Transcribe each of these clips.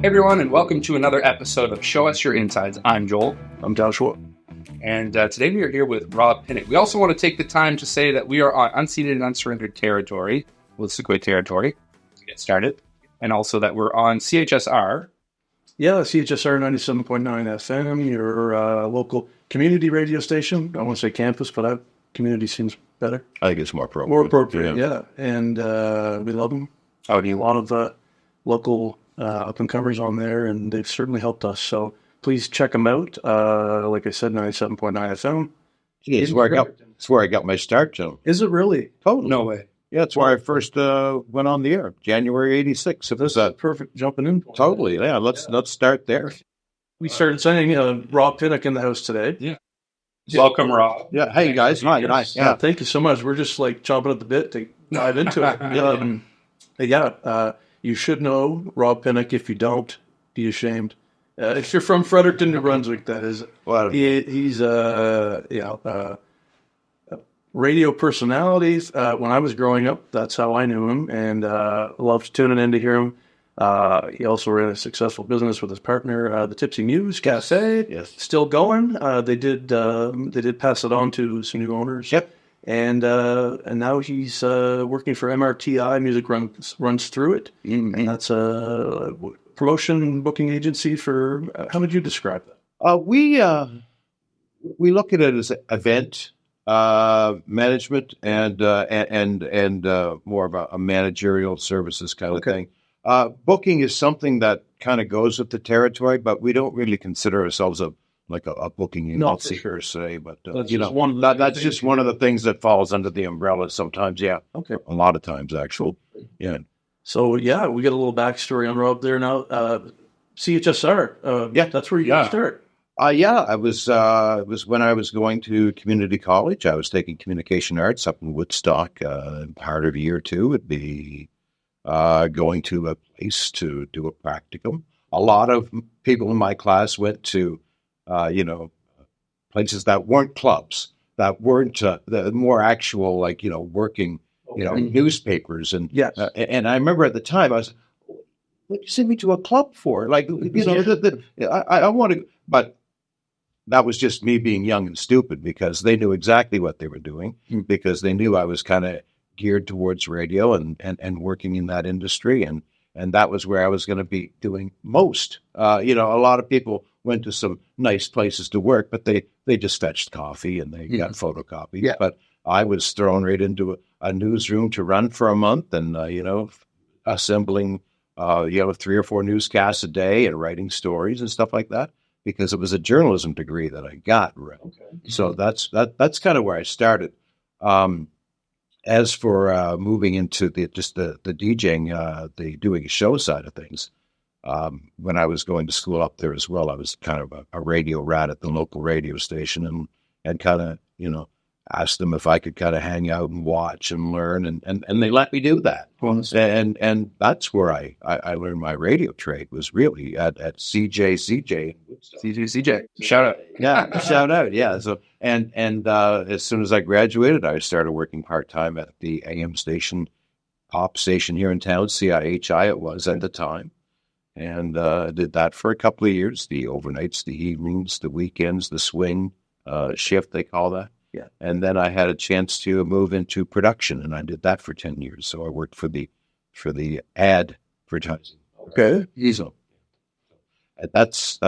Hey everyone, and welcome to another episode of Show Us Your Insides. I'm Joel. I'm Joshua. And today we are here with Rob Pinnock. We also want to take the time to say that we are on unceded and unsurrendered territory, Wet'suwet'en territory, to get started. And also that we're on CHSR. Yeah, CHSR 97.9 FM, your local community radio station. I want to say campus, but community seems better. I think it's more appropriate. More appropriate, yeah. And we love them. Oh, do you? A lot of local up-and-comers on there, and they've certainly helped us. So please check them out. Like I said, 97.9 FM. Yeah, it's where I got my start, Joe. Is it really? Totally. No way. Yeah, it's where I first went on the air, January 86. It was Perfect jumping in. Totally, yeah. Let's start there. We started sending Rob Pinnock in the house today. Yeah. Welcome, Rob. Yeah, hey guys. Nice. Yeah, thank you so much. We're just like chomping at the bit to dive into it. You should know Rob Pinnock. If you don't, be ashamed. If you're from Fredericton, New Brunswick, that is. Well, He's radio personalities. When I was growing up, that's how I knew him, and loved tuning in to hear him. He also ran a successful business with his partner, the Tipsy Muse Cafe. Yes, still going. They did pass it on to some new owners. Yep. And now he's working for MRTI. Music runs through it, and that's a promotion booking agency for. How would you describe that? we look at it as event management and more of a managerial services kind of thing. Booking is something that kind of goes with the territory, but we don't really consider ourselves a booking agency per se. But that's just one of the things that falls under the umbrella sometimes. Yeah. Okay. A lot of times, actually. Yeah. So we get a little backstory on Rob there now. CHSR. That's where you start. It was when I was going to community college. I was taking communication arts up in Woodstock. Part of a year or two would be going to a place to do a practicum. A lot of people in my class went to, places that weren't clubs, that weren't the more actual, working, newspapers. And and I remember at the time I was, what you send me to a club for? I want to, but that was just me being young and stupid because they knew exactly what they were doing because they knew I was kind of geared towards radio and working in that industry. And that was where I was going to be doing most. A lot of people went to some nice places to work, but they just fetched coffee and they got photocopies. Yeah. But I was thrown right into a newsroom to run for a month and, assembling, 3 or 4 newscasts a day and writing stories and stuff like that because it was a journalism degree that I got. Right? Okay. So that's kind of where I started. As for moving into the DJing, the doing a show side of things, when I was going to school up there as well, I was kind of a radio rat at the local radio station and kind of, asked them if I could kind of hang out and watch and learn, and they let me do that. And that's where I learned my radio trade was really at CJ. Shout out. Yeah, shout out. Yeah. So and as soon as I graduated, I started working part-time at the AM station, pop station here in town, CIHI it was at the time. And did that for a couple of years, the overnights, the evenings, the weekends, the swing shift, they call that. Yeah. And then I had a chance to move into production, and I did that for 10 years. So I worked for the advertising. Okay. So that's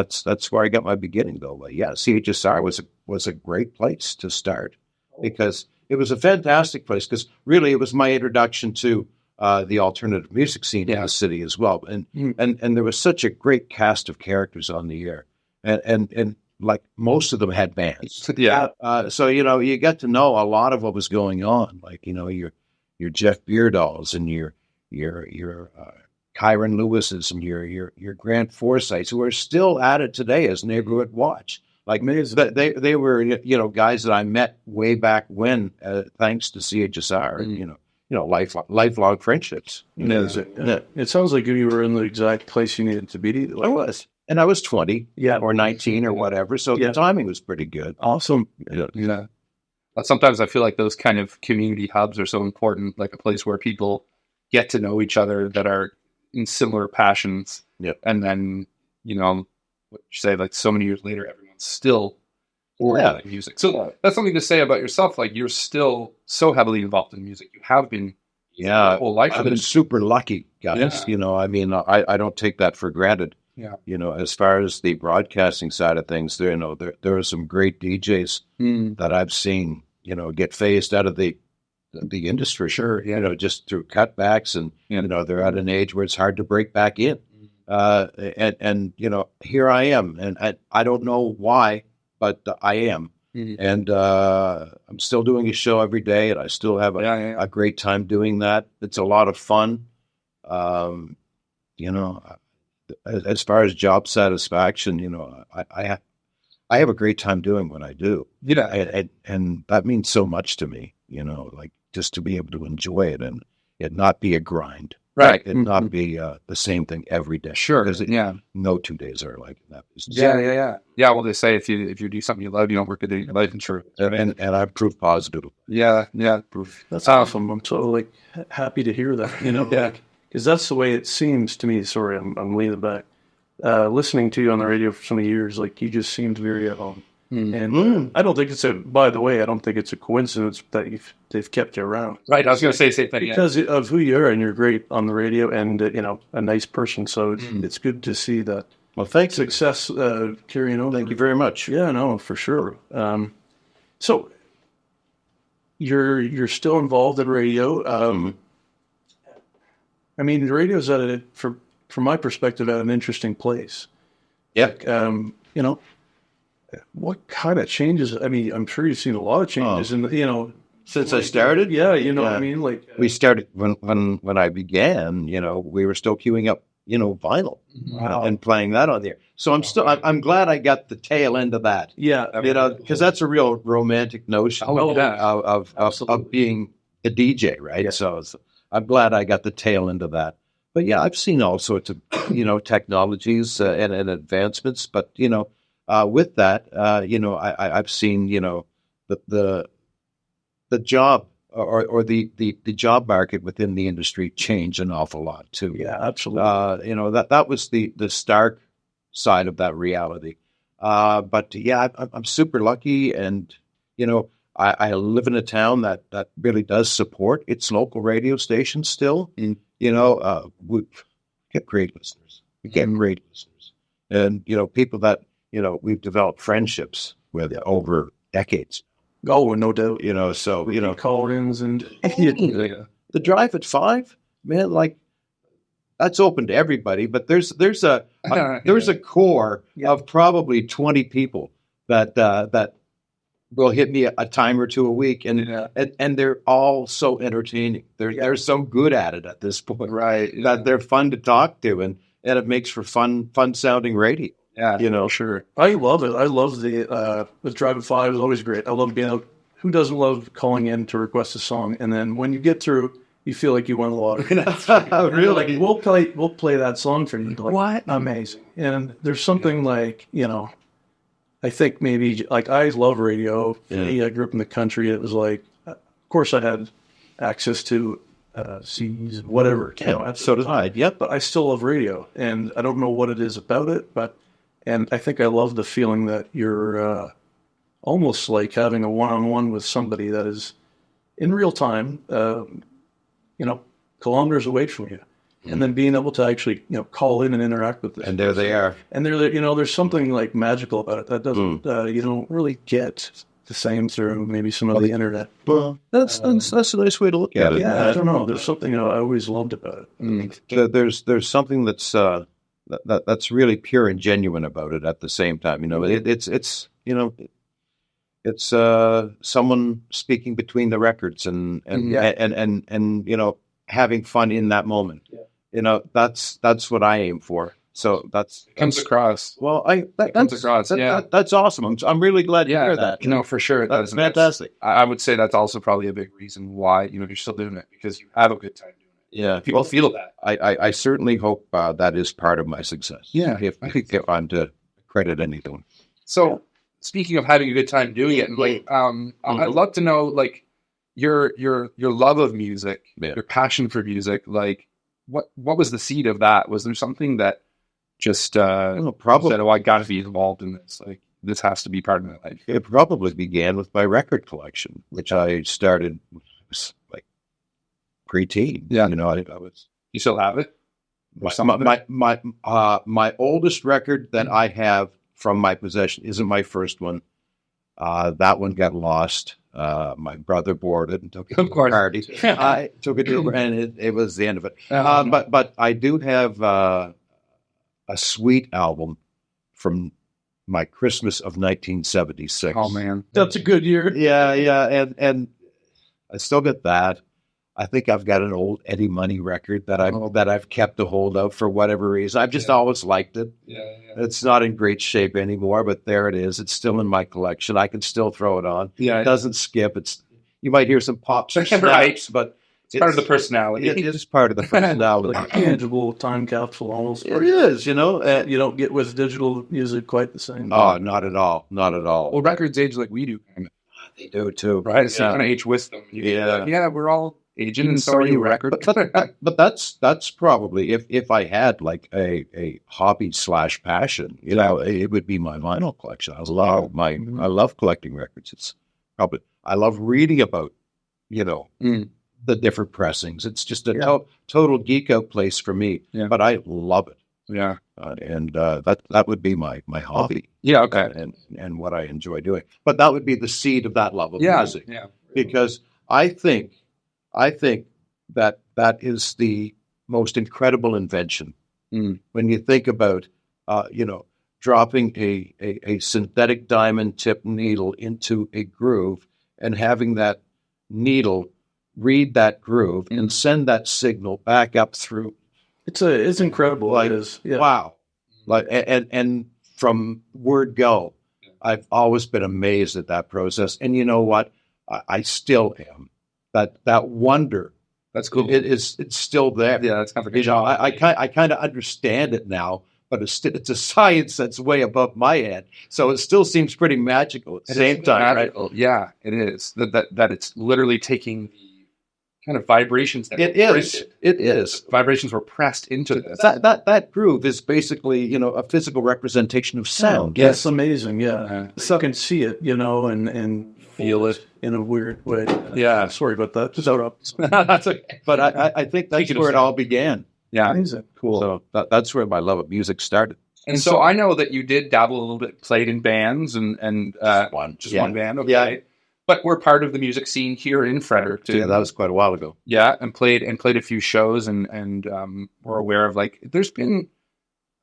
where I got my beginning, though. But yeah, CHSR was a great place to start because it was a fantastic place because really it was my introduction to the alternative music scene in the city as well. And there was such a great cast of characters on the air, and like most of them had bands. Yeah. So, you get to know a lot of what was going on. Like, your Jeff Beardalls and your Kyron Lewises and your Grant Forsyths who are still at it today as neighborhood watch. Like they were, guys that I met way back when, thanks to CHSR, and, lifelong friendships. It sounds like you were in the exact place you needed to be. I was. And I was 20 or 19 or whatever. So the timing was pretty good. Awesome. Yeah. Sometimes I feel like those kind of community hubs are so important, like a place where people get to know each other that are in similar passions. Yep. And then, what you say, like so many years later, everyone's still like music. So that's something to say about yourself. Like you're still so heavily involved in music. You have been your whole life. I've been super lucky, guys. Yeah. I mean, I don't take that for granted. Yeah. As far as the broadcasting side of things, there are some great DJs that I've seen, get phased out of the industry. Sure. Yeah. Just through cutbacks, and they're at an age where it's hard to break back in. And here I am, and I don't know why, but I am. And I'm still doing a show every day, and I still have a great time doing that. It's a lot of fun. As far as job satisfaction, I have a great time doing what I do. And that means so much to me, like just to be able to enjoy it and it not be a grind. Right. It not be the same thing every day. Sure. Because no 2 days are like that business. Yeah. Well, they say if you do something you love, you don't work a day in your life. And sure. And I've proved positive. Yeah. Proof. That's awesome. I'm so happy to hear that. Yeah. Because that's the way it seems to me. Sorry, I'm leaning back. Listening to you on the radio for so many years, like you just seemed very at home. And I don't think by the way, I don't think it's a coincidence that they've kept you around. Right. I was going to say the same thing. Because of who you are, and you're great on the radio, and a nice person. So it's good to see that. Well, thanks. Success carrying over. Thank you very much. Yeah, no, for sure. So you're still involved in radio. I mean, the radio's from my perspective, at an interesting place. Yeah. What kind of changes? I mean, I'm sure you've seen a lot of changes in since I started. Yeah, what I mean. Like we started when I began. We were still queuing up, vinyl and playing that on the air. So I'm glad I got the tail end of that. Yeah, because that's a real romantic notion of being a DJ, right? Yeah. So I'm glad I got the tail end of that. But yeah, I've seen all sorts of technologies and advancements. But with that, I've seen the job or the job market within the industry change an awful lot too. Yeah, absolutely. That was the stark side of that reality. But yeah, I'm super lucky, and I live in a town that really does support its local radio station still. We get great listeners. And people that we've developed friendships with over decades. Oh, no doubt. So call-ins and the drive at 5, man, like that's open to everybody. But there's a core of probably 20 people that will hit me a time or two a week, and they're all so entertaining. They're so good at it at this point, right? That they're fun to talk to, and it makes for fun sounding radio. Yeah, sure. I love it. I love the Drive at 5 is always great. I love being out. Who doesn't love calling in to request a song? And then when you get through, you feel like you won the lottery. Really? Like, we'll play that song for you. Like, what? Amazing. And there's something like, I think maybe, like, I love radio. Yeah. I grew up in the country. It was like, of course I had access to CDs and whatever. So did I. Yep. But I still love radio. And I don't know what it is about it, and I think I love the feeling that you're almost like having a one-on-one with somebody that is in real time, kilometers away from you, and then being able to actually, call in and interact with them. And there they are. And there's something like magical about it that doesn't, you don't really get the same through maybe some of the internet. Well, that's a nice way to look at it. Yeah, I don't know. There's something I always loved about it. There's something that's really pure and genuine about it at the same time. It's someone speaking between the records and having fun in that moment. Yeah. That's what I aim for. So that's comes across. Well, comes across. That's awesome. I'm really glad to hear that. No, for sure. That's fantastic. I would say that's also probably a big reason why you're still doing it, because you have a good time doing it. Yeah, people feel that. I certainly hope that is part of my success. Yeah, if I'm to credit anything. So, speaking of having a good time doing it, like, I'd love to know, like, your love of music, your passion for music. Like, what was the seed of that? Was there something that just probably said, "Oh, I got to be involved in this. Like, this has to be part of my life." it probably began with my record collection, which I started like preteen. Yeah. I was. You still have it? My oldest record that I have from my possession isn't my first one. That one got lost. My brother bought it and took it to a party. I took it to, and it was the end of it. But I do have a sweet album from my Christmas of 1976. Oh man, that's a good year. Yeah, and I still get that. I think I've got an old Eddie Money record that I've kept a hold of for whatever reason. I've just always liked it. Yeah. It's not in great shape anymore, but there it is. It's still in my collection. I can still throw it on. Yeah, it doesn't skip. You might hear some pops or snaps, right, but it's part of the personality. It is part of the personality. Like a tangible time capsule almost. It is, you don't get with digital music quite the same. Oh, not at all. Not at all. Well, records age like we do. They do too. Right? So you kind of age with them. Yeah, we're all aging, and so are you, record. But that's probably if I had like a hobby / passion, it would be my vinyl collection. I love collecting records. It's probably I love reading about the different pressings. It's just a total geek out place for me. Yeah. But I love it. Yeah. And that would be my hobby. Yeah. Okay. And what I enjoy doing. But that would be the seed of that love of music. Yeah. Because I think that is the most incredible invention. When you think about, dropping a synthetic diamond tip needle into a groove and having that needle read that groove and send that signal back up through. It's incredible. Like, it is. Yeah. Wow. Like, and from word go, I've always been amazed at that process. And you know what? I still am. That wonder. That's cool. It's still there. Yeah, that's kind of I kind of understand it now, but it's a science that's way above my head. So it still seems pretty magical at the same time, right? Yeah, it is. That it's literally taking the kind of vibrations that it is. Vibrations were pressed into this. That groove is basically, a physical representation of sound. Yes, amazing. Yeah. So you can see it, and feel it in a weird way. Yeah. Sorry about that. That's okay. But I think that's where it all began. Yeah. Amazing. Cool. So that's where my love of music started. And so I know that you did dabble a little bit, played in bands and just one band. Okay. Yeah. But we're part of the music scene here in Frederick too. Yeah, that was quite a while ago. Yeah, and played a few shows and we're aware of there's been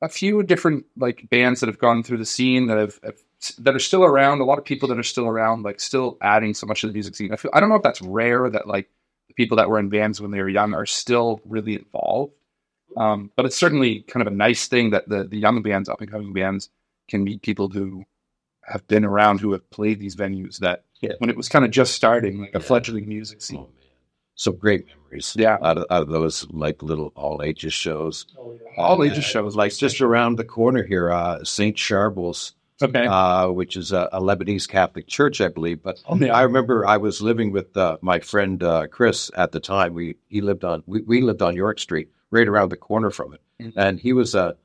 a few different bands that have gone through the scene that are still around. A lot of people that are still around, still adding so much to the music scene. I don't know if that's rare that the people that were in bands when they were young are still really involved. But it's certainly kind of a nice thing that the young bands, up and coming bands, can meet people who have been around, who have played these venues that when it was kind of just starting, a fledgling music scene. Oh, man. Some great memories. Yeah. Out of those little all ages shows. Oh, yeah. All ages shows. Just around the corner here, St. Charbel's. Okay. Which is a Lebanese Catholic church, I believe. But yeah. I remember I was living with my friend Chris at the time. We lived on York Street, right around the corner from it, and he was a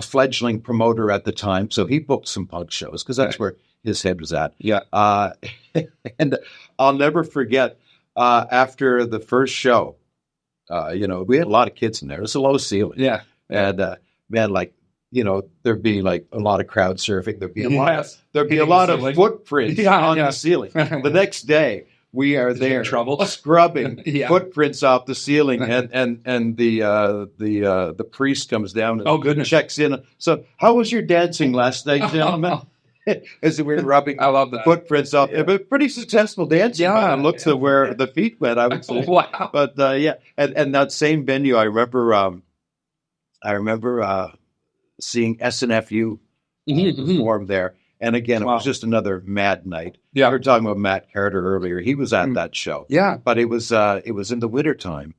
fledgling promoter at the time. So he booked some punk shows because that's where his head was at. Yeah. And I'll never forget after the first show, we had a lot of kids in there. It was a low ceiling. Yeah. And man, there'd be a lot of crowd surfing. There'd be a lot of footprints on the ceiling. The next day, we are there scrubbing footprints off the ceiling, and the priest comes down and checks in. So, how was your dancing last night, gentlemen? As we were rubbing I love that. footprints off. Yeah. But pretty successful dancing. Yeah. And look to where the feet went, I would say. Wow. But and that same venue, I remember seeing SNFU perform there. And again, it was just another mad night. Yeah. We were talking about Matt Carter earlier. He was at that show. Yeah. But it was in the wintertime.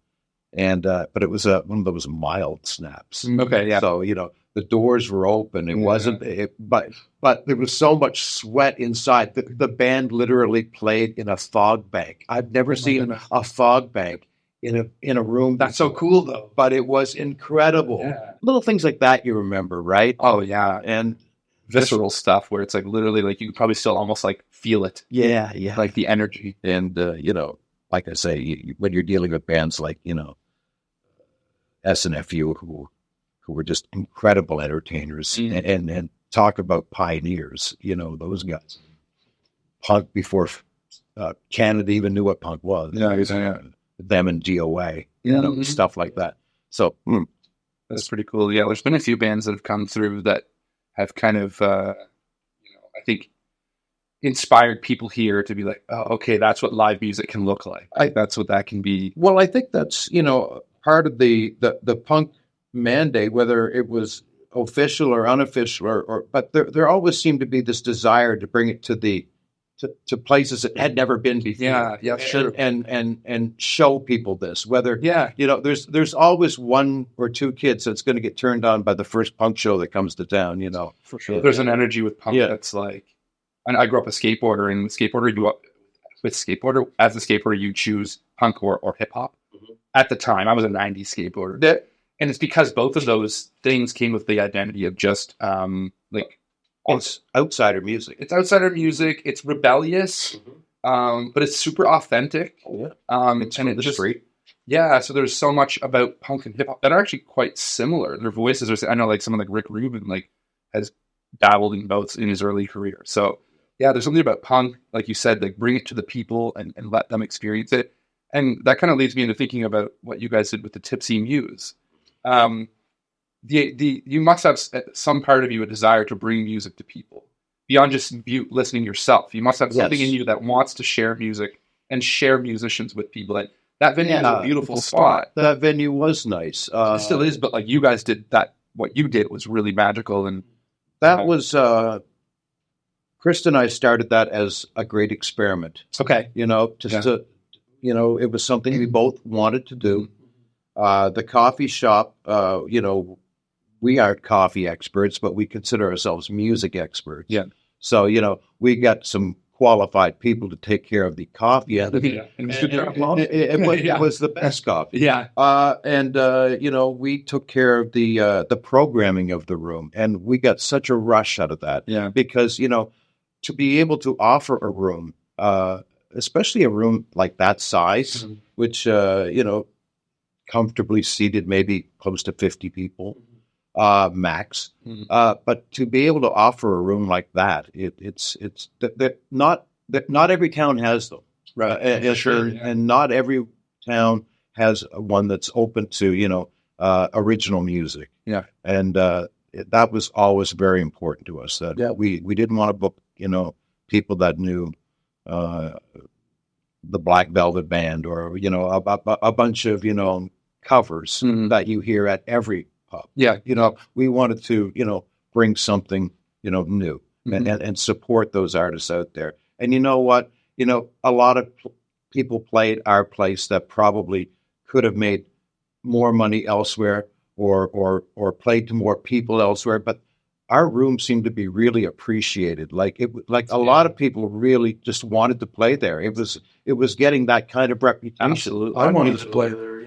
And but it was one of those mild snaps. Okay, yeah. So, the doors were open. It wasn't but there was so much sweat inside. The band literally played in a fog bank. I've never seen a fog bank in a room. That's so cool, though. But it was incredible. Yeah. Little things like that you remember, right? Oh, yeah. And Visceral stuff where it's like literally like you can probably still almost like feel it. yeah, Like the energy. And, like I say, when you're dealing with bands like, SNFU, who were just incredible entertainers and talk about pioneers, those guys. Punk before Canada even knew what punk was. Yeah. Them and DOA, stuff like that. So that's pretty cool. Yeah, there's been a few bands that have come through that have kind of, I think, inspired people here to be like, oh, okay, that's what live music can look like. That's what that can be. Well, I think that's, part of the punk mandate, whether it was official or unofficial, but there always seemed to be this desire to bring it to places that had never been before. Yeah, sure. And show people this, whether, there's always one or two kids that's going to get turned on by the first punk show that comes to town, For sure. There's an energy with punk that's like, and I grew up a skateboarder, and with skateboarder, as a skateboarder, you choose punk or hip hop. Mm-hmm. At the time, I was a 90s skateboarder. And it's because both of those things came with the identity of just it's outsider music. It's outsider music. It's rebellious, but it's super authentic. Yeah. It's from the street. Yeah. So there's so much about punk and hip hop that are actually quite similar. Their voices are. I know, like someone like Rick Rubin, has dabbled in both in his early career. So yeah, there's something about punk, like you said, like bring it to the people and let them experience it. And that kind of leads me into thinking about what you guys did with the Tipsy Muse. You must have some part of you a desire to bring music to people beyond just listening yourself. You must have something in you that wants to share music and share musicians with people. And that venue is a beautiful spot. That venue was nice. It still is, but like you guys did that. What you did was really magical, and that was. Krista and I started that as a great experiment. Okay, it was something we both wanted to do. The coffee shop, we aren't coffee experts, but we consider ourselves music experts. Yeah. So, we got some qualified people to take care of the coffee. And it was the best coffee. Yeah. We took care of the programming of the room, and we got such a rush out of that. Yeah. Because, to be able to offer a room, especially a room like that size, which, comfortably seated maybe close to 50 people max. But to be able to offer a room like that, it's not every town has them. Right. And not every town has one that's open to, original music. Yeah. And that was always very important to us, that we didn't want to book, people that knew the Black Velvet Band or, a bunch of, covers that you hear at every pub. Yeah. We wanted to, bring something, new and support those artists out there. And you know what? A lot of people played our place that probably could have made more money elsewhere or played to more people elsewhere. But our room seemed to be really appreciated. A lot of people really just wanted to play there. It was getting that kind of reputation. Absolutely. I wanted to play there,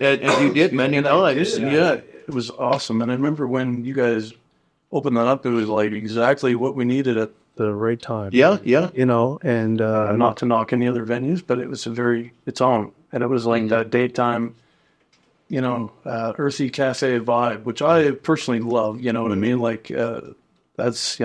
And you did many times. Yeah, it was awesome. And I remember when you guys opened that up, it was like exactly what we needed at the right time. Yeah. And not to knock any other venues, but it was its own. And it was like that daytime, earthy cafe vibe, which I personally love, you know what I mean? Like, that's,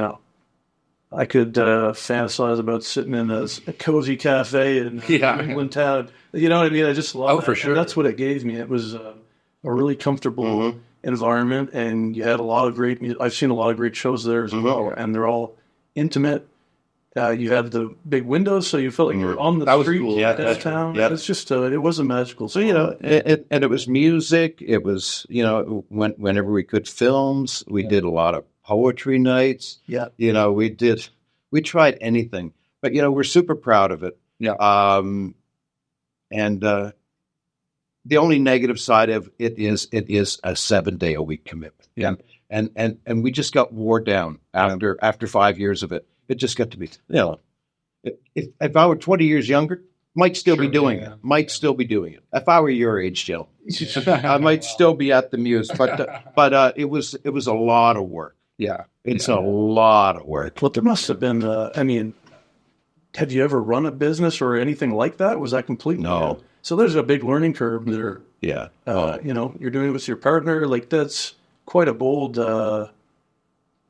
I could fantasize about sitting in a cozy cafe in England town. You know what I mean? I just love it. For sure. And that's what it gave me. It was a really comfortable environment, and you had a lot of great music. I've seen a lot of great shows there as well, and they're all intimate. You had the big windows, so you felt like you were on the street downtown. Yeah. It's just, it was a magical. So, and it was music. It was, whenever we could, films. We did a lot of poetry nights. Yeah. We tried anything, but, we're super proud of it. Yeah. And the only negative side of it is a 7-day-a-week commitment. Yeah. And we just got wore down after 5 years of it. It just got to be, if I were 20 years younger, Might still be doing it. Might still be doing it. If I were your age, Jill, I might still be at the Muse. But it was a lot of work. Yeah, it's a lot of work. Well, there must have been. I mean, have you ever run a business or anything like that? Was that completely No? So there's a big learning curve there. Yeah. You're doing it with your partner. Like that's quite a bold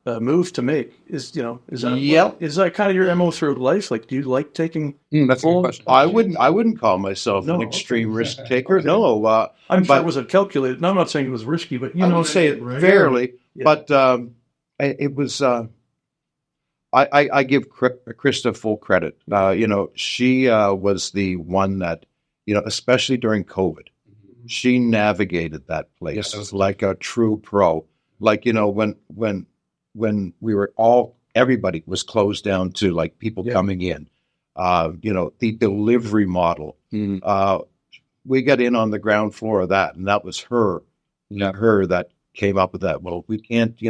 move to make. Is that kind of your MO through life? Like, do you like taking? That's a good question. I wouldn't call myself an extreme risk taker. No, I'm sure it was a calculated. No, I'm not saying it was risky, but I would say it fairly. Yeah. But it was. I give Krista full credit. She was the one that, especially during COVID, she navigated that place like a true pro. Like, when we were everybody was closed down to like people coming in, the delivery model. We got in on the ground floor of that, and that was her that came up with that. Well, we can't,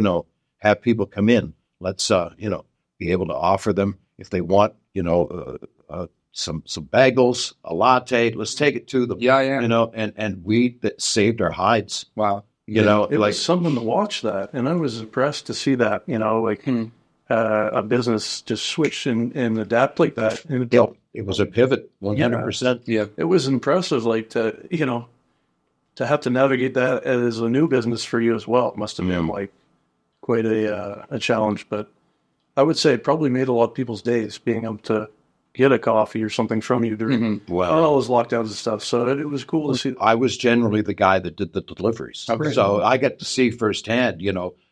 have people come in. Let's, be able to offer them if they want, some bagels, a latte. Let's take it to them. And we that saved our hides. Wow. It was something to watch that, and I was impressed to see that. A business just switch and adapt like that. And it was a pivot, 100%. Yeah, it was impressive. Like to have to navigate that as a new business for you as well. It must have been like quite a challenge, but I would say it probably made a lot of people's days being able to get a coffee or something from you during all those lockdowns and stuff. So it was cool to see. I was generally the guy that did the deliveries. Okay. So I got to see firsthand,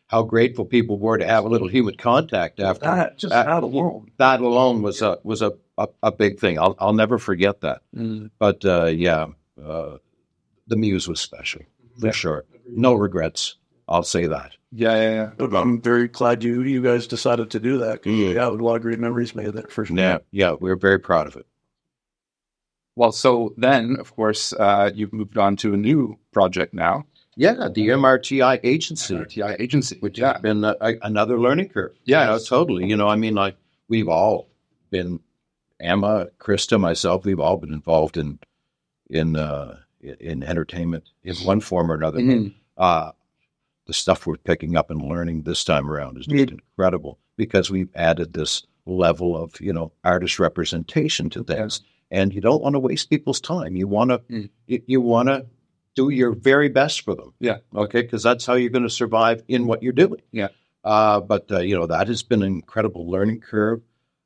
how grateful people were to have a little human contact after that. Just out of the world. That alone was a big thing. I'll never forget that. But the Muse was special for sure. No regrets. I'll say that. Yeah. I'm very glad you guys decided to do that. A lot of great memories made there for sure. Yeah, we're very proud of it. Well, so then, of course, you've moved on to a new project now. Yeah, the MRTI Agency. MRTI Agency, which has been another learning curve. Yeah, totally. We've all been, Emma, Krista, myself, we've all been involved in entertainment in one form or another. The stuff we're picking up and learning this time around is just incredible because we've added this level of, artist representation to things. And you don't want to waste people's time. You want to do your very best for them. Yeah. Okay. Because that's how you're going to survive in what you're doing. Yeah. But that has been an incredible learning curve.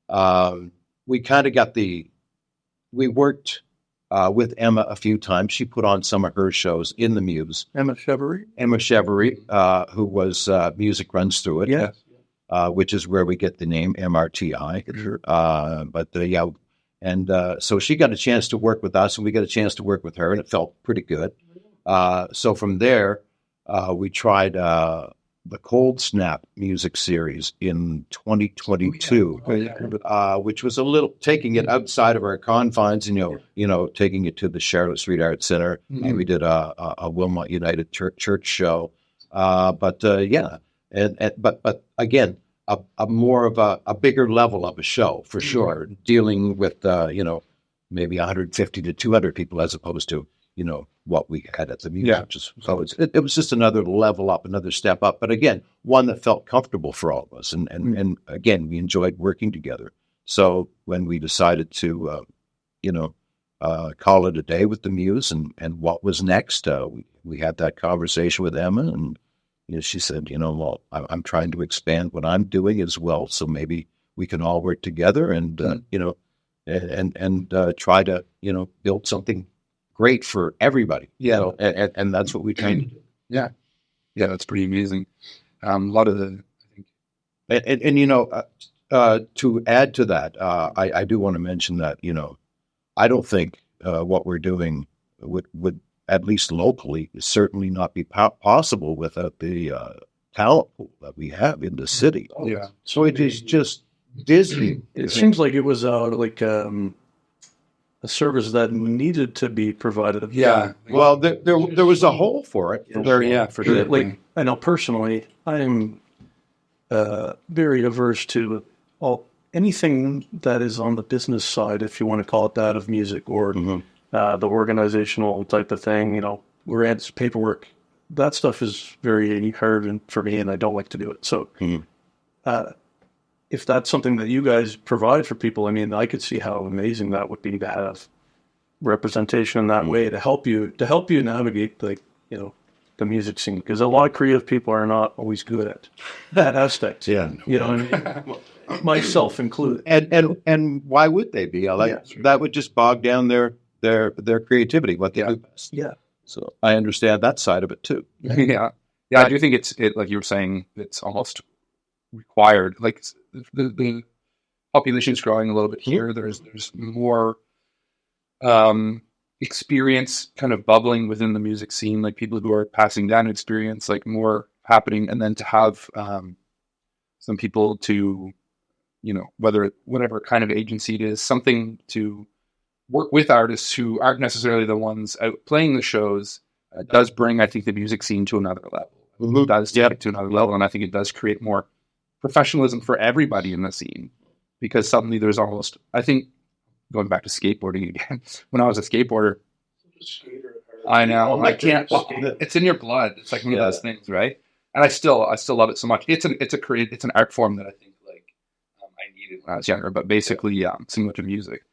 We kind of we worked with Emma a few times. She put on some of her shows in the Muse. Emma Chevery, who was Music Runs Through It, which is where we get the name MRTI. Sure. So she got a chance to work with us, and we got a chance to work with her, and it felt pretty good. So from there, we tried the Cold Snap music series in 2022, which was a little taking it outside of our confines, taking it to the Charlotte Street Arts Center. And we did a Wilmot United Church show. But again, a more of a bigger level of a show for sure, dealing with, maybe 150 to 200 people as opposed to, what we had at the Muse. Yeah. So it was just another level up, another step up. But again, one that felt comfortable for all of us. And again, we enjoyed working together. So when we decided to, call it a day with the Muse and what was next, we had that conversation with Emma, and she said, well, I'm trying to expand what I'm doing as well. So maybe we can all work together and, try to, build something great for everybody. Yeah. And that's what we trying to do. Yeah. Yeah. That's pretty amazing. A lot of the, I think. To add to that, I do want to mention that, I don't think what we're doing would at least locally certainly not be possible without the talent pool that we have in the city. Yeah. So it is just Disney. It seems like it was a service that needed to be provided. Yeah. Well, there was a hole for it. For sure. Like, I know personally, I'm very averse to anything that is on the business side, if you want to call it that, of music, or the organizational type of thing, grants, paperwork, that stuff is very hard for me, and I don't like to do it. So if that's something that you guys provide for people, I mean, I could see how amazing that would be to have representation in that way to help you navigate the music scene, because a lot of creative people are not always good at that aspect. Yeah, what I mean? Myself included. And why would they be? That would just bog down their creativity, what they do best. Yeah. So I understand that side of it too. Yeah. I do think it's like you were saying, it's almost required. Like the population is growing a little bit here. There's more experience kind of bubbling within the music scene, like people who are passing down experience, like more happening, and then to have some people to, whatever kind of agency it is, something to work with artists who aren't necessarily the ones out playing the shows, does bring, I think, the music scene to another level. It does take it to another level, and I think it does create more professionalism for everybody in the scene, because suddenly there's almost, I think, going back to skateboarding again, when I was a skateboarder, I know, I can't, it's in your blood. It's like one of those things, right? And I still love it so much. It's an art form that I think I needed when I was younger, but basically similar to music.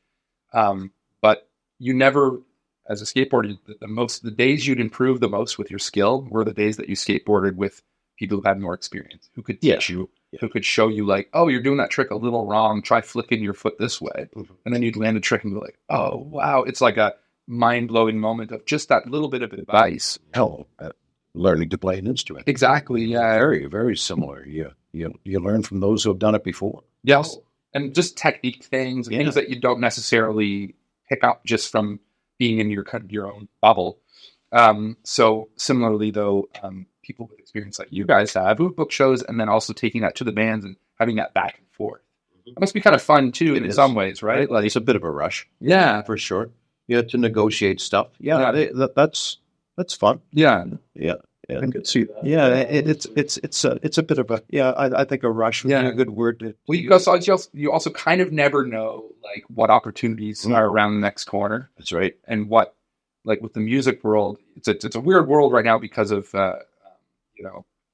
But you never, as a skateboarder, the days you'd improve the most with your skill were the days that you skateboarded with people who had more experience, who could teach you, who could show you, like, oh, you're doing that trick a little wrong, try flicking your foot this way. And then you'd land a trick and be like, oh, wow. It's like a mind-blowing moment of just that little bit of advice. Learning to play an instrument. Exactly, yeah. Very, very similar. You learn from those who have done it before. Yes. And just technique things, things that you don't necessarily pick up just from being in your own bubble. So similarly, though, people with experience like you guys have, who book shows, and then also taking that to the bands and having that back and forth. It must be kind of fun too, in some ways, right? Like, it's a bit of a rush. Yeah, for sure. You have to negotiate stuff. Yeah. That's fun. Yeah. I could see that. Yeah, it's a bit of a I think a rush would be a good word. Well, you also kind of never know, like, what opportunities are around the next corner. That's right. And what, like, with the music world, it's a weird world right now because of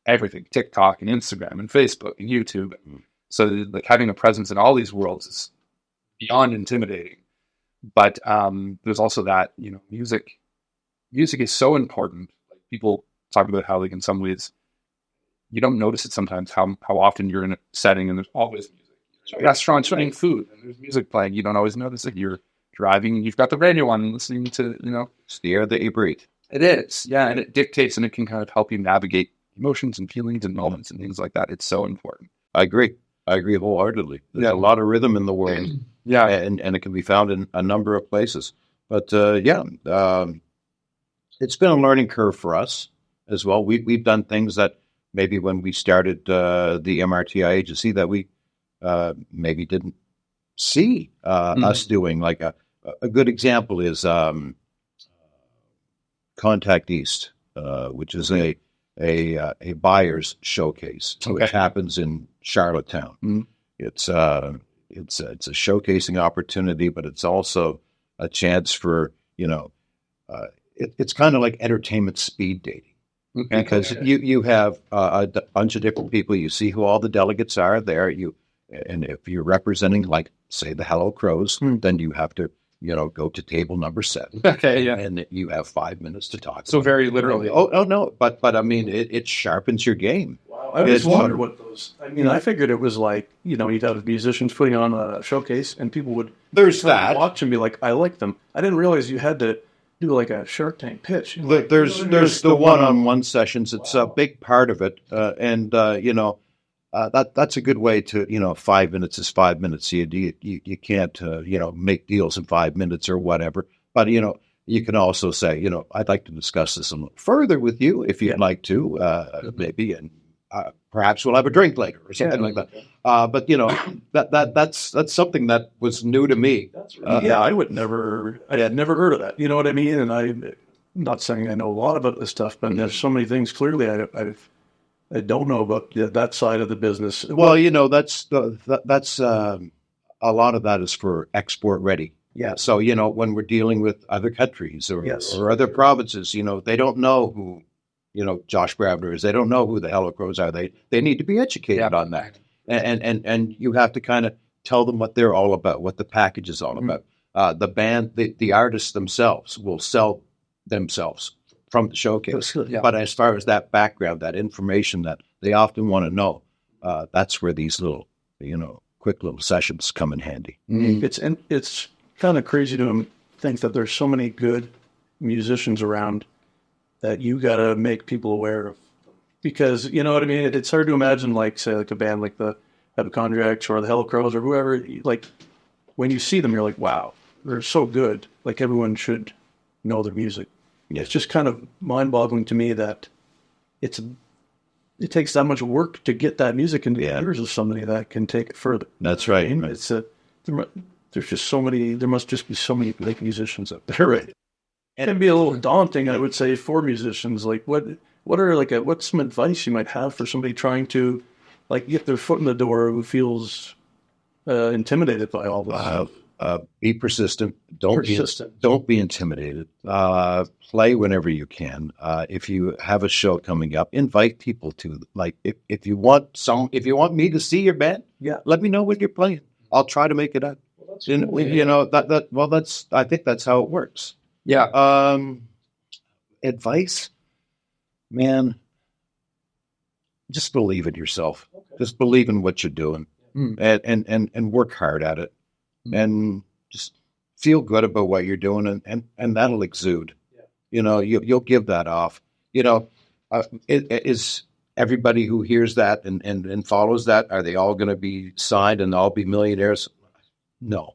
everything, TikTok and Instagram and Facebook and YouTube. So like having a presence in all these worlds is beyond intimidating. But there's also that, music is so important. Like, people talk about how, like, in some ways you don't notice it sometimes, how often you're in a setting and there's always music. Restaurants running food and there's music playing. You don't always notice it. You're driving and you've got the radio on and listening to, it's the air that you breathe. It is. Yeah. And it dictates, and it can kind of help you navigate emotions and feelings and moments and things like that. It's so important. I agree wholeheartedly. There's a lot of rhythm in the world. Yeah. And it can be found in a number of places. But it's been a learning curve for us as well. We've done things that maybe when we started the MRTI Agency that we maybe didn't see us doing. Like a good example is Contact East, which is a buyer's showcase, which happens in Charlottetown. It's a showcasing opportunity, but it's also a chance for, it's kind of like entertainment speed dating. Because you have a bunch of different people. You see who all the delegates are there. And if you're representing, like, say, the Hello Crows, then you have to, go to table number 7. Okay, yeah. And you have 5 minutes to talk. So very literally. Oh no, but I mean, it sharpens your game. Wow, I just wondered what those. I mean, I figured it was like, you'd have musicians putting on a showcase, and people would watch and be like, I like them. I didn't realize you had to do like a Shark Tank pitch. There's the one-on-one sessions. It's a big part of it, and that's a good way to 5 minutes is 5 minutes. You can't make deals in 5 minutes or whatever. But you can also say I'd like to discuss this a little further with you if you'd like to, maybe, and perhaps we'll have a drink later or something like that. But that's something that was new to me. I had never heard of that. You know what I mean? And I'm not saying I know a lot about this stuff, but there's so many things clearly I don't know about that side of the business. Well, that's a lot of that is for export ready. Yeah. So, when we're dealing with other countries or, Yes. or other provinces, they don't know who, Josh Bravner is. They don't know who the Hello Crows are. They need to be educated on that. And you have to kind of tell them what they're all about, what the package is all about. The band, the artists themselves will sell themselves from the showcase. Yeah. But as far as that background, that information that they often want to know, that's where these little, quick little sessions come in handy. It's kind of crazy to think that there's so many good musicians around that you got to make people aware of, because you know what I mean. It's hard to imagine, say a band like the Hypochondriacs or the Hello Crows or whoever. Like when you see them, you're like, wow, they're so good. Like everyone should know their music. Yeah. It's just kind of mind-boggling to me that it takes that much work to get that music into the ears of somebody that can take it further. That's right. It's there's just so many. There must just be so many great musicians out there, right? It can be a little daunting, I would say, for musicians. Like, what's some advice you might have for somebody trying to, get their foot in the door who feels intimidated by all this? Be persistent. Don't be intimidated. Play whenever you can. If you have a show coming up, invite people to. If you want me to see your band, let me know when you're playing. I'll try to make it up. I think that's how it works. Yeah. Advice, man. Just believe in yourself. Okay. Just believe in what you're doing, and work hard at it, and just feel good about what you're doing, and that'll exude. Yeah. You'll give that off. Is everybody who hears that and follows that, are they all going to be signed and all be millionaires? No.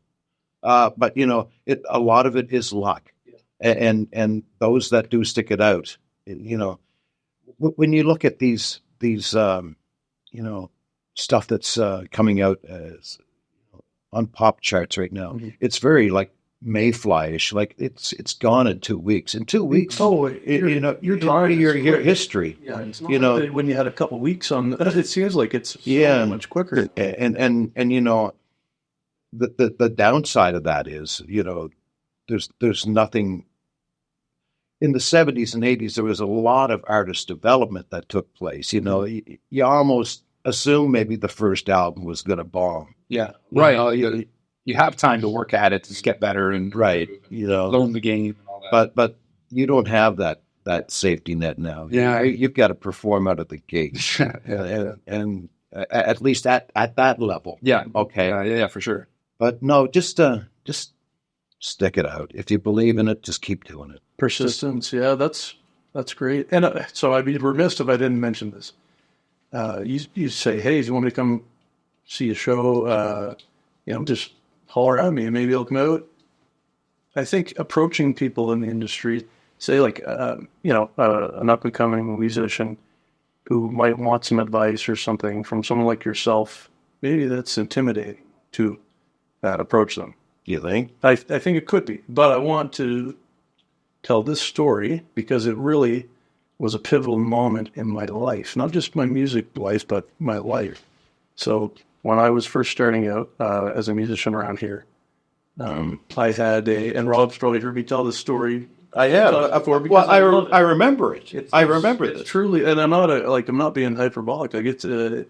But a lot of it is luck, and those that do stick it out, when you look at these stuff that's coming out as on pop charts right now, it's very Mayfly-ish. It's gone in 2 weeks. In 2 weeks, you're drawing your history. Yeah, it's not when you had a couple of weeks on, it seems like it's so much quicker. And the downside of that is, there's nothing. In the 70s and 80s, there was a lot of artist development that took place. You almost assume maybe the first album was going to bomb. Yeah, right. You have time to work at it to get better and learn the game and all that. But you don't have that safety net now. Yeah, you've got to perform out of the gate, and at least at that level. Yeah. Okay. Yeah, for sure. But no, just stick it out. If you believe in it, just keep doing it. Persistence. Yeah, that's great. And so I'd be remiss if I didn't mention this. You say, hey, do you want me to come see a show? Just holler at me and maybe I'll come out. I think approaching people in the industry, say an up-and-coming musician who might want some advice or something from someone like yourself, maybe that's intimidating to approach them. You think? I think it could be. But I want to tell this story because it really was a pivotal moment in my life, not just my music life, but my life. So when I was first starting out as a musician around here, I had and Rob's probably heard me tell this story. I have. Well, I remember it. I remember it. Truly, and I'm not being hyperbolic. It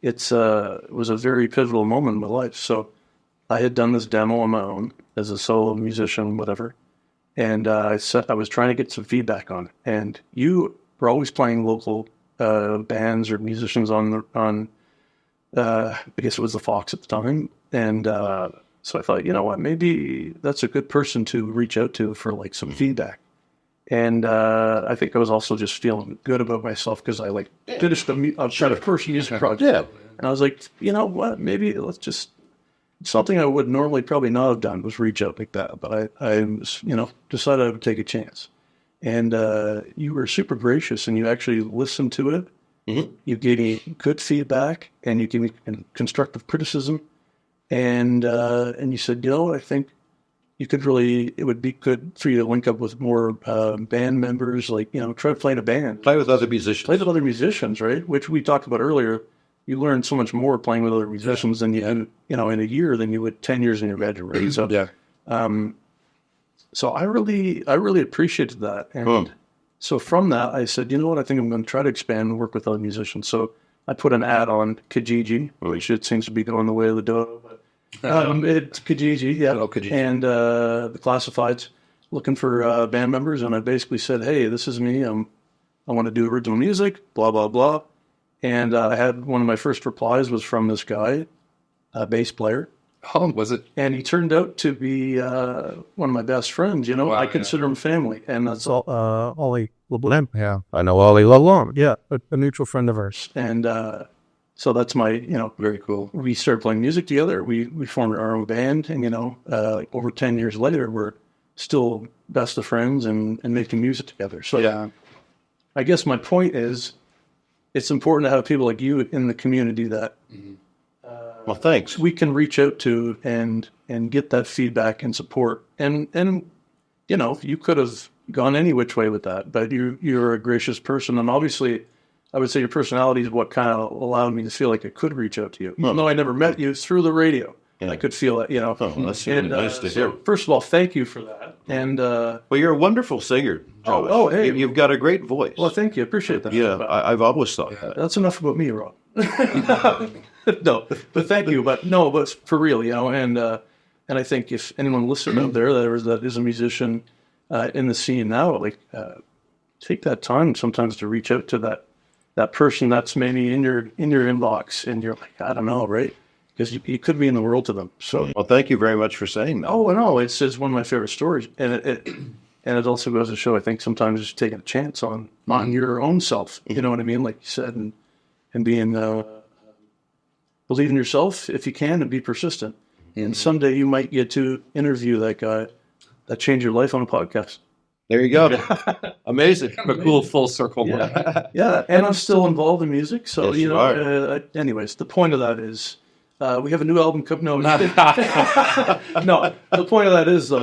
was a very pivotal moment in my life. So I had done this demo on my own as a solo musician, whatever. And I was trying to get some feedback on it. And you were always playing local bands or musicians on I guess it was the Fox at the time. And so I thought, you know what, maybe that's a good person to reach out to for some feedback. And I think I was also just feeling good about myself because I finished a first music project. Yeah. And I was like, you know what, maybe let's just, something I would normally probably not have done was reach out like that. But I was, decided I would take a chance. And you were super gracious and you actually listened to it. Mm-hmm. You gave me good feedback and you gave me constructive criticism. And you said, I think it would be good for you to link up with more band members, try playing a band. Play with other musicians. Play with other musicians, right? Which we talked about earlier. you learn so much more playing with other musicians than you had, in a year than you would 10 years in your bedroom. Right? So, so I really appreciated that. And so from that, I said, you know what, I think I'm going to try to expand and work with other musicians. So I put an ad on Kijiji, which it seems to be going the way of the dodo. But it's Kijiji, yeah. Kijiji. And the Classifieds looking for band members. And I basically said, hey, this is me. I want to do original music, blah, blah, blah. And I had one of my first replies was from this guy, a bass player. Oh, was it? And he turned out to be one of my best friends. Wow, I consider him family. And that's Ollie LeBlanc. Yeah, I know Ollie LeBlanc. Yeah, a mutual friend of ours. And so that's my, very cool. We started playing music together. We formed our own band. And, over 10 years later, we're still best of friends and making music together. So I guess my point is, it's important to have people like you in the community that well, thanks. We can reach out to and get that feedback and support. And you could have gone any which way with that, but you're a gracious person. And obviously, I would say your personality is what kind of allowed me to feel like I could reach out to you. Even though I never met you through the radio, I could feel it, Oh, that's really nice to hear. First of all, thank you for that. And well, you're a wonderful singer, Joe. Oh, hey. You've got a great voice. Well, thank you. I appreciate that. Yeah, I've always thought that. That's enough about me, Rob. No, but thank you. But for real, and I think if anyone listening out there that is a musician in the scene now, take that time sometimes to reach out to that person that's maybe in your inbox, and you're like, I don't know, right? Because you could be in the world to them. So, well, thank you very much for saying that. Oh, no, it's one of my favorite stories, and it also goes to show, I think sometimes just taking a chance on your own self. You know what I mean, like you said, and being believe in yourself if you can, and be persistent. And someday you might get to interview that guy that changed your life on a podcast. There you go. Amazing. A cool full circle. Yeah. And I'm still involved in music. So, yes, anyways, the point of that is we have a new album coming. No, no. The point of that is, though,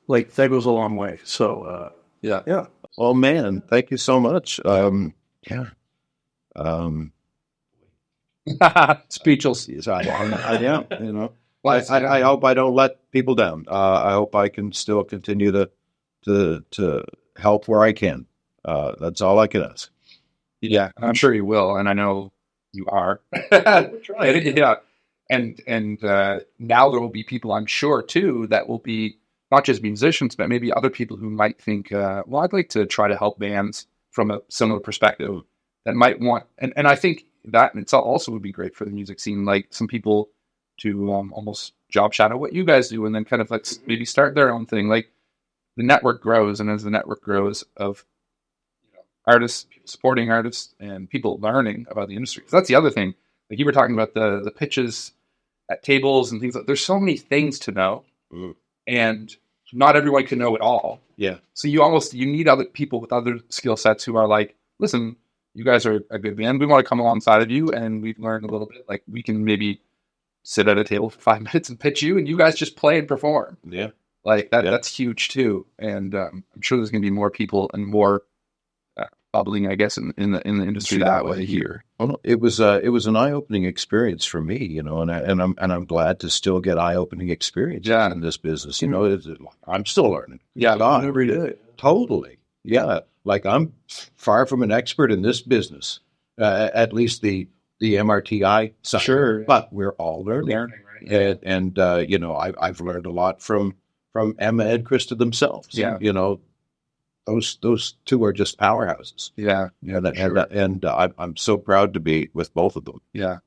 that goes a long way. So, yeah. Well, man, thank you so much. Speechless. Well, I hope I don't let people down. I hope I can still continue to help where I can. That's all I can ask. Yeah, I'm sure you will, and I know you are. Yeah, and now there will be people, I'm sure too, that will be not just musicians, but maybe other people who might think, well, I'd like to try to help bands from a similar perspective that might want, and I think that in itself also would be great for the music scene, like some people to almost job shadow what you guys do, and then kind of maybe start their own thing. Like the network grows, and as the network grows of artists, people supporting artists, and people learning about the industry. So that's the other thing. Like you were talking about the pitches at tables and things. There's so many things to know, and not everyone can know it all. Yeah. So you need other people with other skill sets who are like, listen, you guys are a good band. We want to come alongside of you, and we've learned a little bit. Like we can maybe sit at a table for 5 minutes and pitch you, and you guys just play and perform. Yeah. Like that. Yeah. That's huge too. And I'm sure there's going to be more people and more bubbling, I guess, in the industry that way here. Well, it was an eye-opening experience for me, and I'm glad to still get eye-opening experience in this business. I'm still learning. Yeah, every day. Totally. Yeah, like I'm far from an expert in this business, at least the MRTI side. Sure, but we're all learning. Right? And I've learned a lot from Emma and Krista themselves. Yeah, those two are just powerhouses. Yeah, and I'm so proud to be with both of them. Yeah.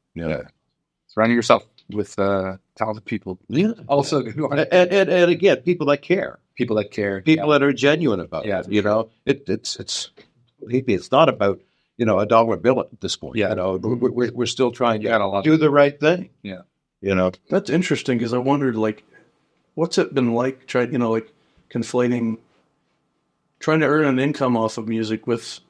Surrounding yourself with talented people. Yeah. Also, and again, people that care. People that are genuine about it. It's not about a dollar bill at this point. Yeah. We're still trying to do the right thing. Yeah. That's interesting, because I wondered, what's it been like conflating trying to earn an income off of music with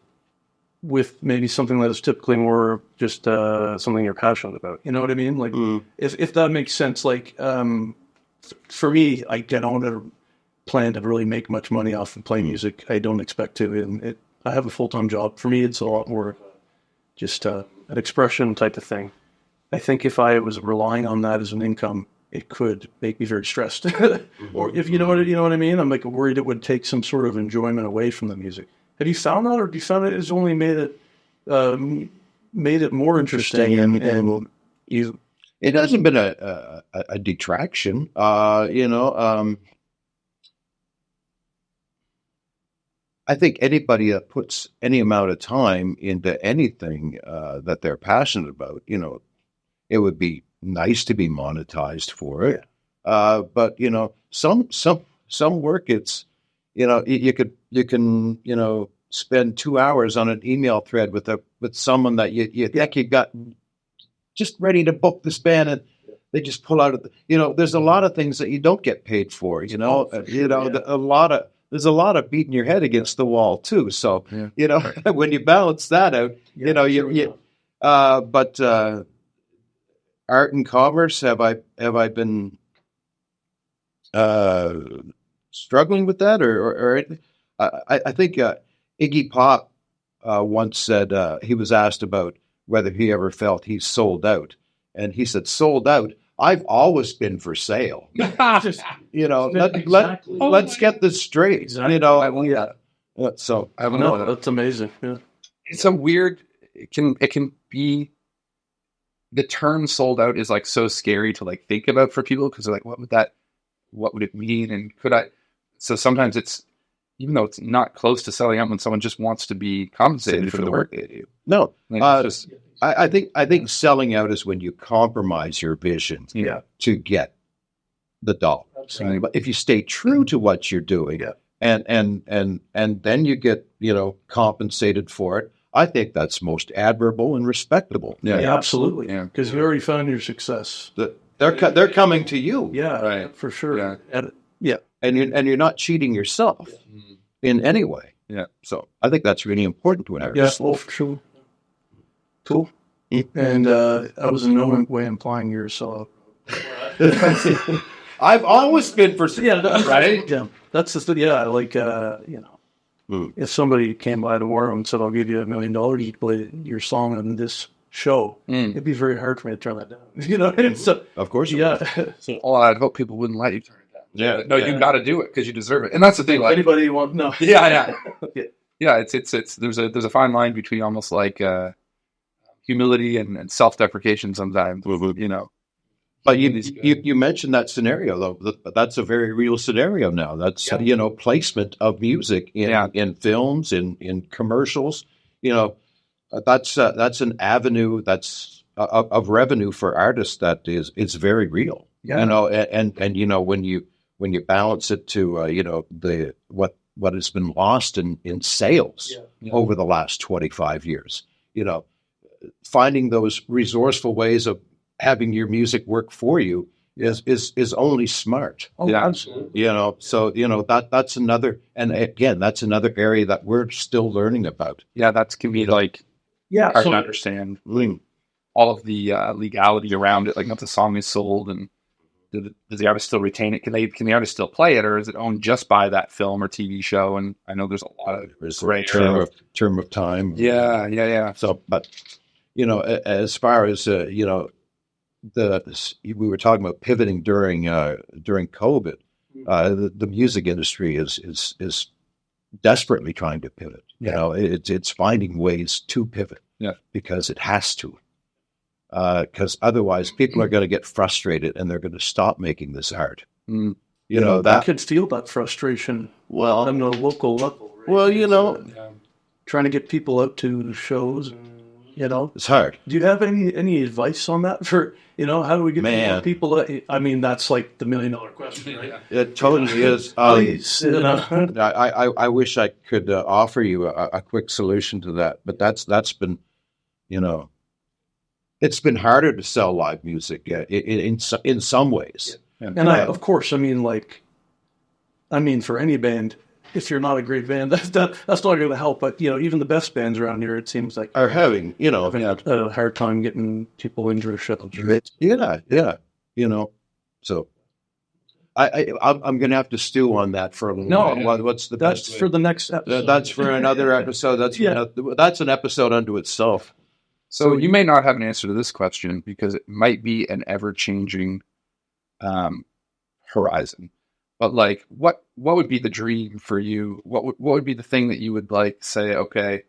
maybe something that is typically more just something you're passionate about. You know what I mean? If that makes sense. For me, I don't plan to really make much money off of playing music. I don't expect to, and I have a full-time job. For me, it's a lot more just an expression type of thing. I think if I was relying on that as an income, it could make me very stressed. Or if you know what I mean, I'm like worried it would take some sort of enjoyment away from the music. Have you found that, or have you found it has only made it more interesting and you? It hasn't been a detraction, I think anybody that puts any amount of time into anything that they're passionate about, it would be nice to be monetized for it. But some work, it's you can spend 2 hours on an email thread with someone that you think you got just ready to book this band, and they just pull out of there's a lot of things that you don't get paid for. There's a lot of beating your head against the wall too. So when you balance that out, but art and commerce, have I been struggling with that, or I think Iggy Pop once said he was asked about whether he ever felt he's sold out, and he said, "Sold out. I've always been for sale." Let's get this straight. Exactly. So I don't know. That's amazing. Yeah. It's a weird. It can be. The term "sold out" is like so scary to like think about for people, because they're like, what would it mean? And could I? So sometimes it's, even though it's not close to selling out, when someone just wants to be compensated for the work they do. No, Like, it's just, I think selling out is when you compromise your vision to get the dollar. Absolutely. But if you stay true to what you're doing, and then you get compensated for it, I think that's most admirable and respectable. Yeah, absolutely. Yeah. Because you already found your success. They're coming to you. Yeah, Right. for sure. Yeah. And you're not cheating yourself in any way. Yeah. So I think that's really important to an artist. Yeah, for sure. Cool. And I was in no way implying you're so. I've always been for right. Yeah, that's just if somebody came by tomorrow and said, "I'll give you $1 million to play your song on this show," it'd be very hard for me to turn that down. So, Of course, I'd hope people wouldn't let you turn it down. Yeah. No, you got to do it because you deserve it, and that's the thing. Like, anybody want no? Yeah. It's there's a fine line between almost like humility and self-deprecation sometimes. But you mentioned that scenario though. That's a very real scenario now. That's placement of music in films, in commercials. That's an avenue that's of revenue for artists that is very real. Yeah. And when you balance it to what has been lost in sales over the last 25 years, finding those resourceful ways of having your music work for you is only smart. Oh, Yeah. absolutely. That's another, and again, that's another area that we're still learning about. Yeah, that can be like hard to understand all of the legality around it. Like, if the song is sold, and does the artist still retain it? Can the artist still play it, or is it owned just by that film or TV show? And I know there's a lot of gray area. term of time. Yeah. So, but as far as we were talking about pivoting during COVID, the music industry is desperately trying to pivot. It's finding ways to pivot. Yeah, because it has to. Because otherwise, people are going to get frustrated and they're going to stop making this art. I could feel that frustration. Well, on the local level. Right? Well, trying to get people out to shows. It's hard. Do you have any advice on that for, how do we get more people? I mean, that's like the $1 million question, right? It totally is. Please, I wish I could offer you a quick solution to that, but that's been, it's been harder to sell live music in some ways. Yeah. And of course, for any band, if you're not a great band, that's not going to help. But even the best bands around here, it seems like are having a hard time getting people into a show. Yeah. So I'm going to have to stew on that for a little while. What's the best? That's for the next episode. That's for another episode. That's an episode unto itself. So you may not have an answer to this question because it might be an ever-changing horizon. But like, what would be the dream for you? What would be the thing that you would like say? Okay,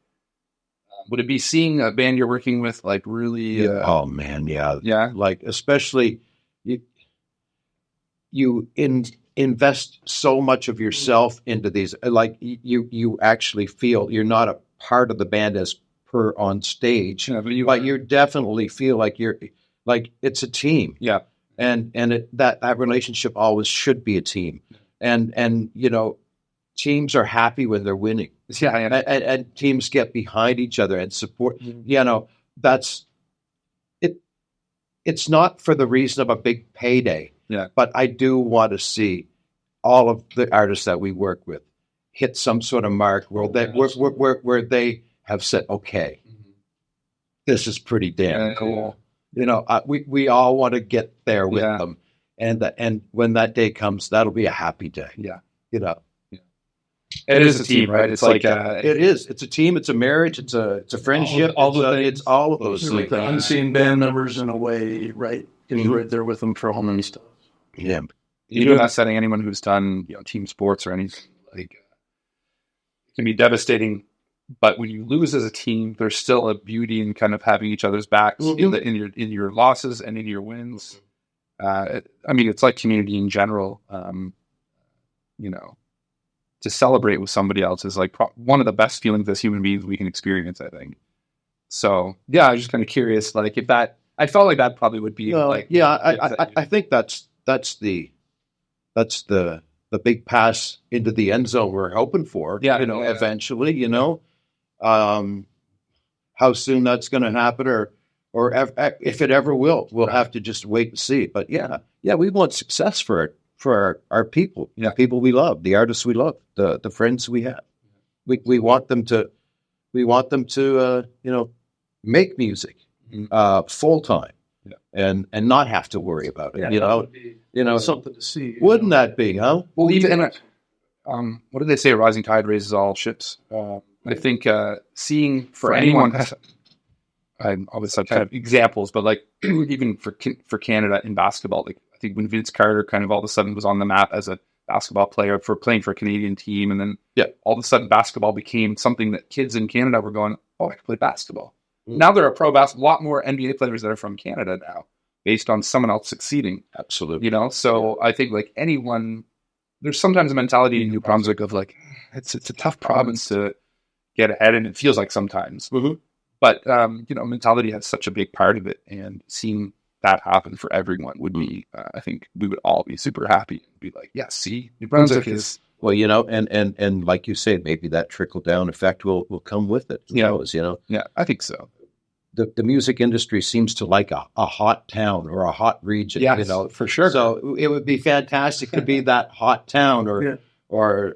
would it be seeing a band you're working with like really? Oh man, yeah, yeah. Like especially you invest so much of yourself into these. Like you actually feel you're not a part of the band as per on stage, Yeah, but you definitely feel like you're like it's a team. Yeah. And that relationship always should be a team, and you know, teams are happy when they're winning. Yeah, and teams get behind each other and support. You know, that's it. It's not for the reason of a big payday. Yeah, but I do want to see all of the artists that we work with hit some sort of mark where they have said, okay, this is pretty damn cool. You know, we all want to get there with them, and when that day comes, that'll be a happy day. Yeah, you know, it is a team, right? It's like it is. It's a team. It's a marriage. It's a friendship. It's all of those things. The unseen band members in a way, right? You're right there with them for all many stuff. Yeah, you're not setting anyone who's done team sports or anything like it can be devastating. But when you lose as a team, there's still a beauty in kind of having each other's backs in your losses and in your wins. I mean, it's like community in general. You know, to celebrate with somebody else is like one of the best feelings as human beings we can experience, I think. So yeah, I was just kind of curious, like if that, I felt like that probably would be I think that's the big pass into the end zone we're hoping for. Yeah, eventually, how soon that's going to happen or if it ever will, we'll have to just wait and see. But yeah, we want success for our people, people we love, the artists we love, the friends we have. We want them to make music full time and not have to worry about it. Something to see. Wouldn't that be, huh? Well, even what do they say? A rising tide raises all ships. I think seeing for anyone, I always have kind of examples, but like even for Canada in basketball, like I think when Vince Carter kind of all of a sudden was on the map as a basketball player for playing for a Canadian team, and then all of a sudden basketball became something that kids in Canada were going, oh, I can play basketball. Now there are pro basketball, a lot more NBA players that are from Canada now, based on someone else succeeding. Absolutely. So I think like anyone, there's sometimes a mentality in New Brunswick of like, it's a tough province to get ahead, and it feels like sometimes. But, mentality has such a big part of it, and seeing that happen for everyone would be, I think we would all be super happy and be like, yeah, see, New Brunswick is... Well, and like you said, maybe that trickle-down effect will come with it. Who knows, Yeah, I think so. The music industry seems to like a hot town or a hot region, for sure. So it would be fantastic to be that hot town or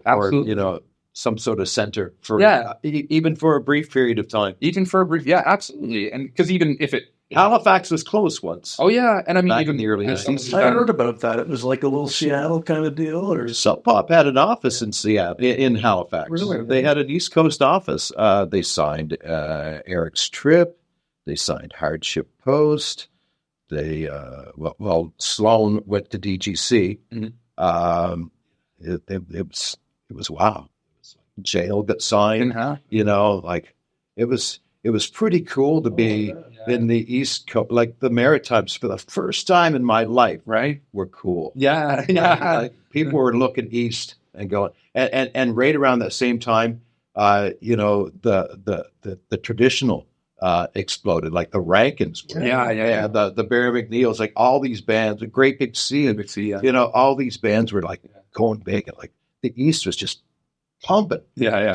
some sort of center for even for a brief period of time. Even for a brief, absolutely. And because even if it... Halifax was close once. Oh, yeah. And I mean, even in the early 90s. I heard about that. It was like a little Seattle kind of deal. Or Sub Pop had an office in Seattle, in Halifax. Really? They had an East Coast office. They signed Eric's Trip. They signed Hardship Post. They, Sloan went to DGC. It was wow. Jail got signed. It was pretty cool to be in the East Coast, like the Maritimes for the first time in my life. Right, were cool. Yeah. Like, people were looking east and going, and right around that same time, the traditional exploded, like the Rankins. The Barry McNeils, like all these bands, a Great Big Sea, all these bands were like going big, and like the East was just pumping.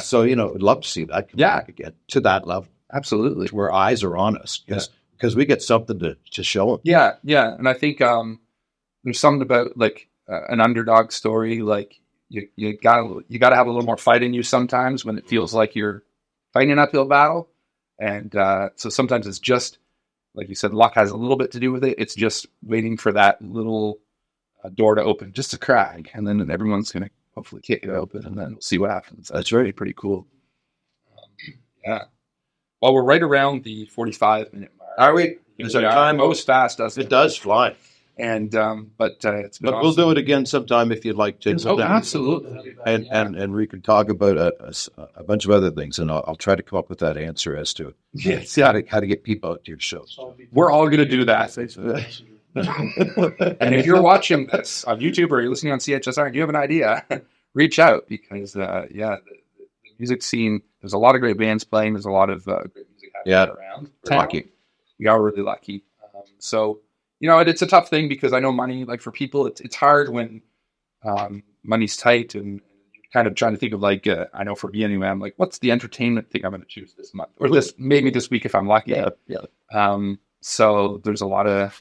So I'd love to see that come back again to that level. Absolutely, where eyes are on us because we get something to show them. Yeah, and I think there's something about like an underdog story. Like you gotta have a little more fight in you sometimes when it feels like you're fighting an uphill battle, and so sometimes it's just like you said, luck has a little bit to do with it. It's just waiting for that little door to open, just a crack, and then everyone's gonna hopefully kick it open, and then we'll see what happens. That's really pretty cool. Well, we're right around the 45-minute mark. Are we? Is our time goes fast, doesn't it? It does fly. And but it's been But awesome. we'll do it again sometime if you'd like to. Oh, absolutely. And we can talk about a bunch of other things, and I'll try to come up with that answer as to how to get people out to your shows. We're all going to do that. And if you're watching this on YouTube or you're listening on CHSR and you have an idea, reach out because the music scene, there's a lot of great bands playing. There's a lot of great music happening around. We're lucky. We are really lucky. So, it's a tough thing because I know money, like for people, it's hard when money's tight and you're kind of trying to think of like, I know for me anyway, I'm like, what's the entertainment thing I'm going to choose this month or maybe this week if I'm lucky. Yeah. So there's a lot of,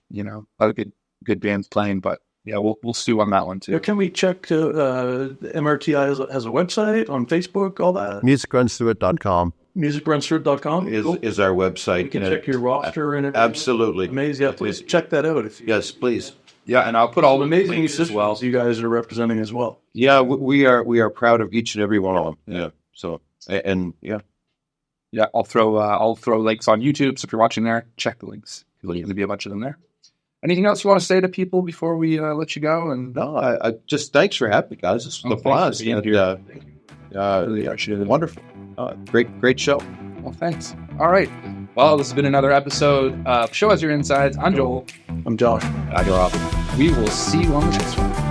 good bands playing, but yeah, we'll stew on that one too. Can we check MRTI has a website on Facebook, all that? MusicRunsThroughIt.com. MusicRunsThroughIt.com is our website. You can check your roster and everything. Absolutely. Amazing. Yeah, please check that out. Yes, please. Yeah, and I'll put all the amazing links as well. you guys are representing as well. Yeah, we are proud of each and every one of them. Yeah. So yeah, I'll throw links on YouTube. So if you're watching there, check the links. There's going to be a bunch of them there. Anything else you want to say to people before we let you go? And no, I just thanks for having me, guys. This was a blast. Really appreciate it. Wonderful. Great show. Well, thanks. All right. Well, this has been another episode of Show Us Your Insides. I'm Joel. I'm Josh. I'm Rob. We will see you on the next one.